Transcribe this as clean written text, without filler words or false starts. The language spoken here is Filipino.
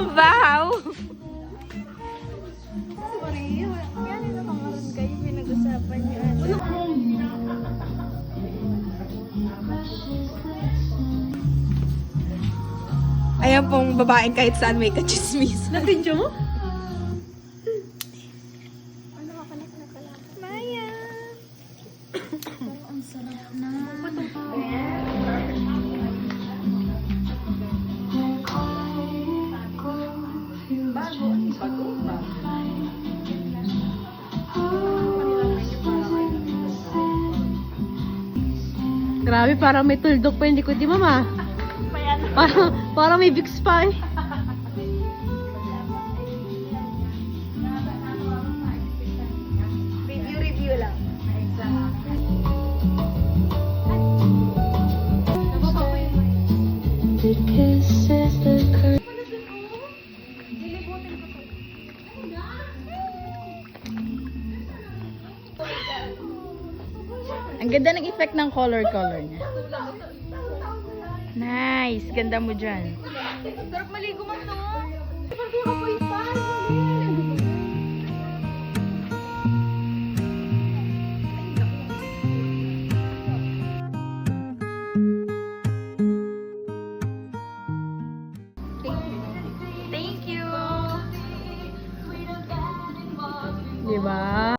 Wow! Sorry, yan yung nakangaroon kayo, pinag-usapan niyo. Ayan pong babaeng kahit saan may kachismis. Na-video mo? Ano ka pala pala? Maya! Parang ang sarap na. Grabe, parang may tuldok pa yung likod ni Mama. Parang may Vicks pa eh. Review lang. Ang ganda ng effect ng color niya. Nice, ganda mo dyan. Sarap maligo man to.